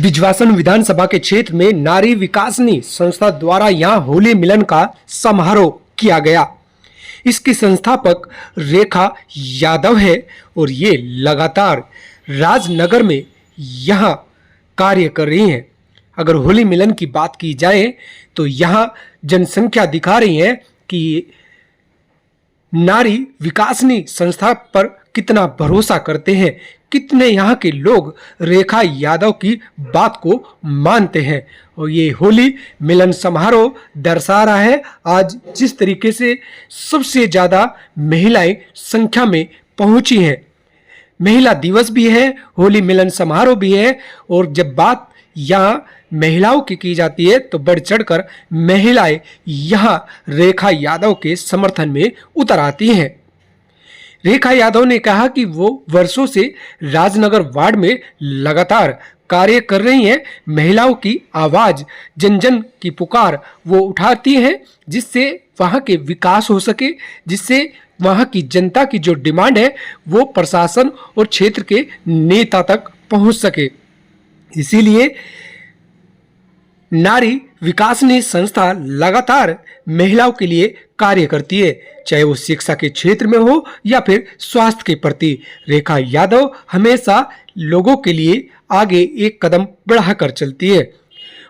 बिजवासन विधानसभा के क्षेत्र में नारी विकासनी संस्था द्वारा यहां होली मिलन का समारोह किया गया। इसकी संस्थापक रेखा यादव है और ये लगातार राजनगर में यहां कार्य कर रही हैं। अगर होली मिलन की बात की जाए तो यहां जनसंख्या दिखा रही है कि नारी विकासनी संस्था पर कितना भरोसा करते हैं, कितने यहाँ के लोग रेखा यादव की बात को मानते हैं। और ये होली मिलन समारोह दर्शा रहा है आज जिस तरीके से सबसे ज़्यादा महिलाएं संख्या में पहुंची हैं। महिला दिवस भी है, होली मिलन समारोह भी है और जब बात यहाँ महिलाओं की जाती है तो बढ़ चढ़कर महिलाएं यहाँ रेखा यादव के समर्थन में उतर आती हैं। रेखा यादव ने कहा कि वो वर्षों से राजनगर वार्ड में लगातार कार्य कर रही हैं। महिलाओं की आवाज़, जन जन की पुकार वो उठाती हैं जिससे वहाँ के विकास हो सके, जिससे वहाँ की जनता की जो डिमांड है वो प्रशासन और क्षेत्र के नेता तक पहुँच सके। इसीलिए नारी विकासनी संस्था लगातार महिलाओं के लिए कार्य करती है, चाहे वो शिक्षा के क्षेत्र में हो या फिर स्वास्थ्य के प्रति। रेखा यादव हमेशा लोगों के लिए आगे एक कदम बढ़ाकर चलती है।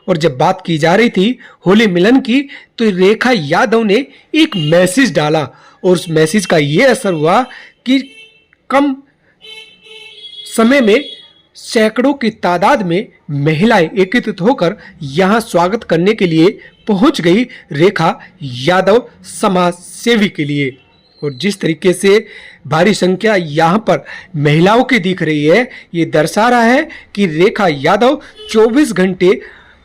और जब बात की जा रही थी होली मिलन की तो रेखा यादव ने एक मैसेज डाला और उस मैसेज का ये असर हुआ कि कम समय में सैकड़ों की तादाद में महिलाएं एकत्रित होकर यहां स्वागत करने के लिए पहुंच गई रेखा यादव समाज सेवी के लिए। और जिस तरीके से भारी संख्या यहां पर महिलाओं की दिख रही है, ये दर्शा रहा है कि रेखा यादव 24 घंटे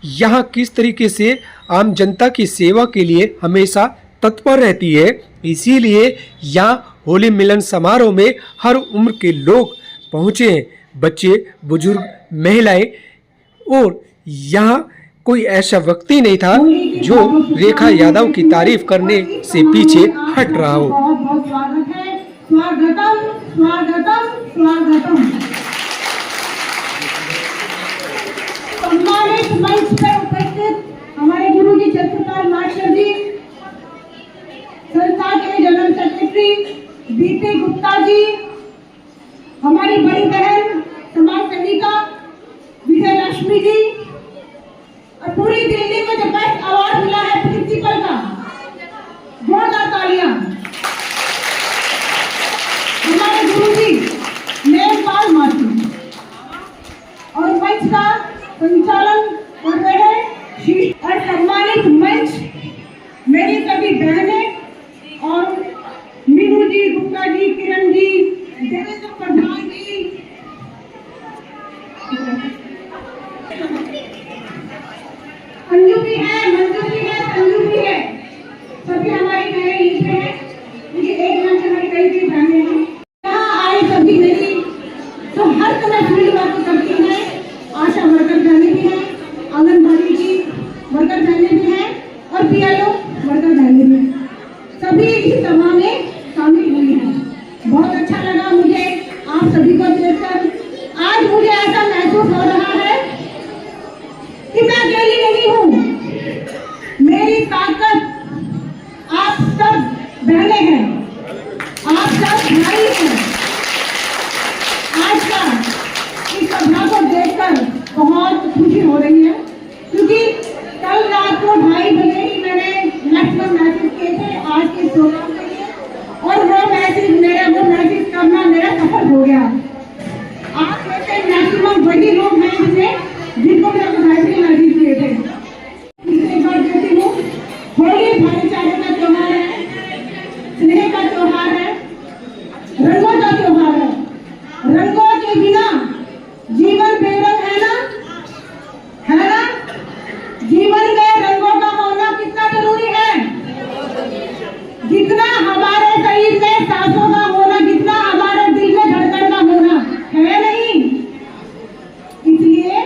यहां किस तरीके से आम जनता की सेवा के लिए हमेशा तत्पर रहती है। इसीलिए यहां होली मिलन समारोह में हर उम्र के लोग पहुंचे हैं, बच्चे, बुजुर्ग, महिलाएं। और यहाँ कोई ऐसा व्यक्ति नहीं था जो रेखा यादव की तारीफ करने से पीछे हट रहा हो। बहुत बहुत स्वागत है। स्वागतम स्वागतम स्वागतम। सम्मानित मंच पर उपस्थित हमारे गुरु जी चतुरलाल मास्टर जी, संस्था के general secretary BP Gupta ji, हमारी बड़ी बहन समाज सेविका विजय लक्ष्मी जी, और पूरी दिल्ली में जो बेस्ट अवार्ड मिला है प्रिंसिपल का, जोरदार तालियां। हमारे गुरु जी मेघपाल माथुर और मंच का संचालन कर रहे हैं और सम्मानित मंच मेरी सभी बहनें और मीनू जी, गुप्ता जी, किरण जी, देवेंद्र प्रधान जी, अंजू भी है, मंजू भी है, संजू भी है, सभी हमारी बहनें यहीं पे हैं। मुझे एक मंच हमारी कई भी बहनें हैं यहाँ आई, सभी मेरी तो हर तरह फील्ड वर्क करती हैं। आशा वर्कर बहनें भी हैं, आंगनबाड़ी की वर्कर बहनें भी हैं और पीएलओ वर्कर बहनें भी हैं। सभी इसी सभा में शामिल हुई हैं। बहुत अच्छा लगा मुझे आप सभी को देखकर। आज मुझे ऐसा महसूस हो रहा है कि मैं अकेली नहीं हूँ, मेरी ताकत आप सब बहनें हैं, आप सब भाई हैं। आज का इस सभा को देखकर बहुत खुशी हो रही है क्योंकि कल रात को 2:30 बजे ही मैंने मैक्सिमम मैसेज किए थे आज के प्रोग्राम के लिए और वो मैसेज करना मेरा सफल हो गया। आप में से मैक्सिमम वही लोग हैं जिनको मैं मैसेज किए थे। एक बार कहती हूँ, होली भाईचारे का त्योहार है, स्नेह का त्योहार है, रंगों का त्योहार है। रंगों के बिना जीवन बेरंग है ना, है ना? जीवन में रंगों का होना कितना जरूरी है? जितना हमारे शरीर में सांसों का होना, जितना हमारे दिल में धड़कन का होना है नहीं। इसलिए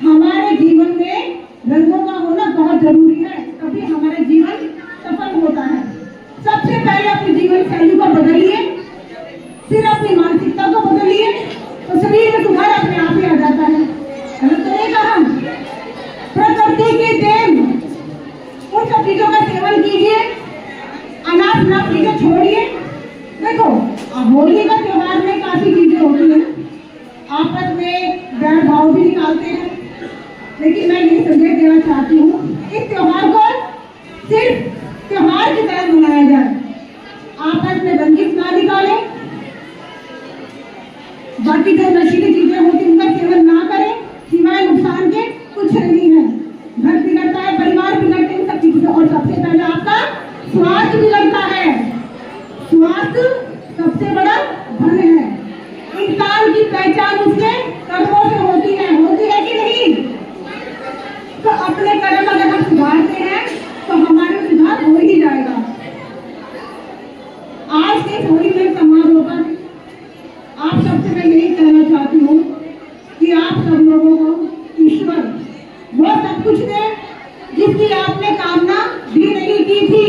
हमारे जीवन में रंगों का होना बहुत जरूरी है, तभी हमारा जीवन सफल होता है। सबसे पहले अपनी जीवन शैली को बदलिए, फिर अपनी मानसिकता को बदलिए तो शरीर में सुधार अपने आप ही आ जाता है। तो ये कहा अपना चीजें छोड़िए। देखो होली का त्योहार में काफी चीजें होती हैं, आपस में बैर भाव भी निकालते हैं, लेकिन मैं ये संदेश देना चाहती हूँ इस त्योहार को सिर्फ त्योहार की तरह मनाया जाए, आपस में रंजिश ना निकालें, बाकी जो नशीली चीजें होती हैं उनका सेवन ना करें, सिवाय नुकसान के कुछ नहीं है। घर बिगड़ता है, परिवार बिगड़ते हैं, सब चीजों से, और सबसे पहले आपका स्वास्थ्य बिगड़ता है। स्वास्थ्य सबसे बड़ा धन है। इंसान की पहचान उसके कर्मों से होती है कि नहीं? तो अपने कर्म अगर हम सुधारते हैं तो हमारे सुधार हो ही जाएगा। आज के होली में समारोह पर आप सबसे मैं यही कहना चाहती हूँ कि आप सब लोगों को ईश्वर वो सब कुछ दे जिसकी आपने कामना भी नहीं की थी,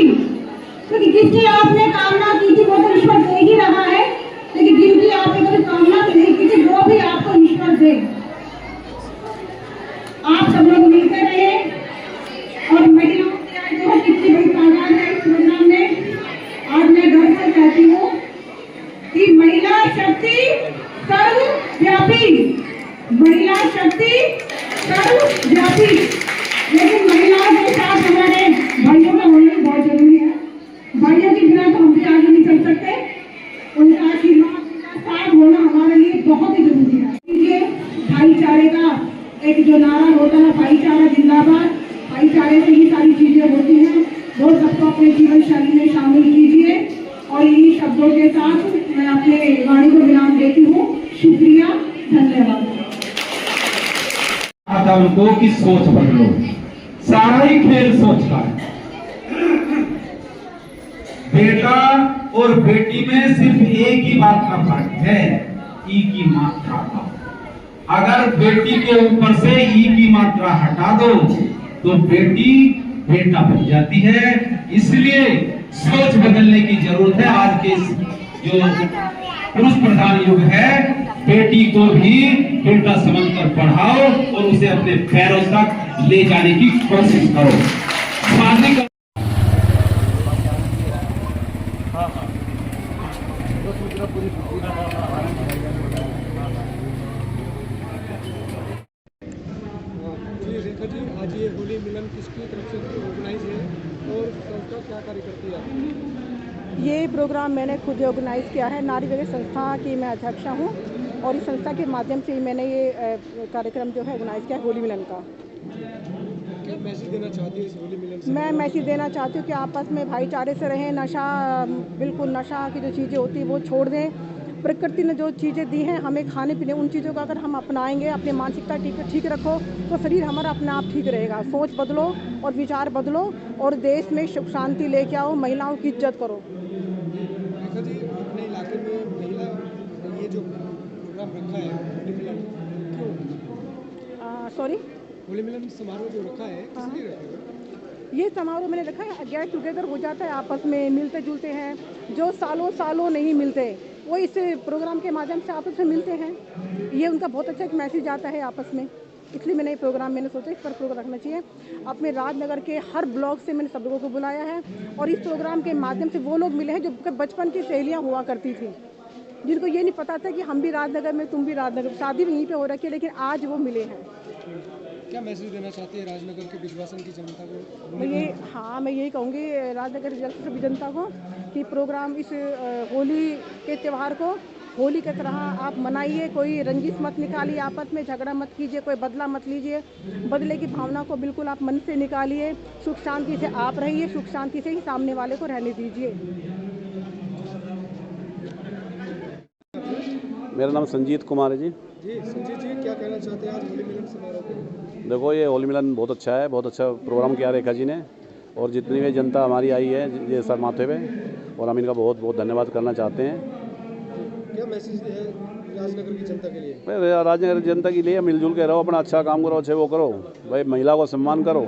क्योंकि जिसकी आपने कामना की थी वो तो ईश्वर दे ही रहा है, लेकिन जिनकी आपने कभी कामना नहीं की थी वो भी आपको ईश्वर दे। आप सब लोग मिलते रहे, और महिलाओं की आज देखो कितनी बड़ी तादाद है इस प्रोग्राम में। आज मैं गर्व से कहती हूँ कि महिला शक्ति सर्वव्यापी, महिला शक्ति सर्वव्यापी। लेकिन महिलाओं के साथ हमारे भाइयों का होना भी बहुत जरूरी है। भाइयों के बिना तो हम भी आगे नहीं चल सकते, उनका आशीर्वाद, उनका साथ होना हमारे लिए बहुत ही जरूरी है। ये भाईचारे का एक जो नारा होता है, भाईचारा जिंदाबाद, भाईचारे से ही सारी चीजें होती हैं, वो सबको अपने जीवन शैली में शामिल कीजिए। और इन्हीं शब्दों के साथ मैं अपने वाणी को विराम देती हूँ। शुक्रिया, धन्यवाद। आता उनको कि सोच बदलो, सारा ही खेल सोच का है। बेटा और बेटी में सिर्फ एक ही बात का फर्क है, ई की मात्रा का। अगर बेटी के ऊपर से ई की मात्रा हटा दो तो बेटी बेटा बन जाती है। इसलिए सोच बदलने की जरूरत है। आज के जो पुरुष प्रधान युग है, बेटी को भी बेटा समझकर पढ़ाओ और उसे अपने पैरों तक ले जाने की कोशिश करो। सामाजिक जी रेखा जी, आज ये होली मिलन किसकी तरफ से ऑर्गेनाइज है और संस्था क्या कार्य करती है? ये प्रोग्राम मैंने खुद ऑर्गेनाइज़ किया है। नारी वगैरह संस्था की मैं अध्यक्षा हूँ और इस संस्था के माध्यम से ही मैंने ये कार्यक्रम जो है ऑर्गेनाइज़ किया होली मिलन का। क्या मैसेज देना चाहती है इस होली मिलन से? मैं मैसेज देना चाहती हूँ कि आपस में भाईचारे से रहें, नशा बिल्कुल नशा की जो चीज़ें होती है वो छोड़ दें। प्रकृति ने जो चीज़ें दी हैं हमें खाने पीने, उन चीज़ों का अगर हम अपनाएंगे, अपनी मानसिकता ठीक रखो तो शरीर हमारा अपने आप ठीक रहेगा। सोच बदलो और विचार बदलो और देश में सुख शांति लेके आओ, महिलाओं की इज्जत करो। रेखा जी, अपने इलाके में महिला ये जो प्रोग्राम रखा है होली मिलन, क्यों? सॉरी, होली मिलन समारोह जो रखा है किस लिए रखा है? ये समारोह मैंने रखा है, गेट टुगेदर हो जाता है, आपस में मिलते जुलते हैं। जो सालों सालों नहीं मिलते वो इस प्रोग्राम के माध्यम से आपस में मिलते हैं। ये उनका बहुत अच्छा एक मैसेज आता है आपस में, इसलिए मैंने ये प्रोग्राम मैंने सोचा इस पर प्रोग्राम रखना चाहिए। अपने राजनगर के हर ब्लॉक से मैंने सब लोगों को बुलाया है और इस प्रोग्राम के माध्यम से वो लोग मिले हैं जो बचपन की सहेलियाँ हुआ करती थी, जिनको ये नहीं पता था कि हम भी राजनगर में, तुम भी राजनगर, शादी भी यहीं पे हो रखी है, लेकिन आज वो मिले हैं। क्या मैसेज देना चाहती है राजनगर के बिजवासन की जनता को? मैं यही कहूँगी राजनगर सभी जनता को कि प्रोग्राम इस होली के त्यौहार को होली की तरह आप मनाइए। कोई रंजिश मत निकालिए, आपस में झगड़ा मत कीजिए, कोई बदला मत लीजिए। बदले की भावना को बिल्कुल आप मन से निकालिए। सुख शांति से आप रहिए, सुख शांति से ही सामने वाले को रहने दीजिए। मेरा नाम संजीत कुमार है जी। जी संजीत जी, क्या कहना चाहते हैं आज होली मिलन समारोह पे? देखो, ये होली मिलन बहुत अच्छा है, बहुत अच्छा प्रोग्राम किया रेखा जी ने, और जितनी भी जनता हमारी आई है ये सर माथे पे, और हम इनका बहुत बहुत धन्यवाद करना चाहते हैं। क्या मैसेज है राजनगर की जनता के लिए? भाई राजनगर की जनता के लिए मिलजुल के रहो, अपना अच्छा काम करो, अच्छे वो करो भाई, महिला को सम्मान करो।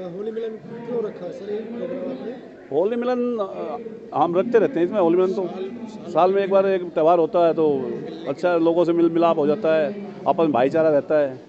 होली मिलन क्यों रखा है सर ये प्रोग्राम आपने? होली मिलन हम रखते रहते हैं, इसमें होली मिलन तो साल में एक बार एक त्यौहार होता है, तो अच्छा लोगों से मिल मिलाप हो जाता है, आपस में भाईचारा रहता है।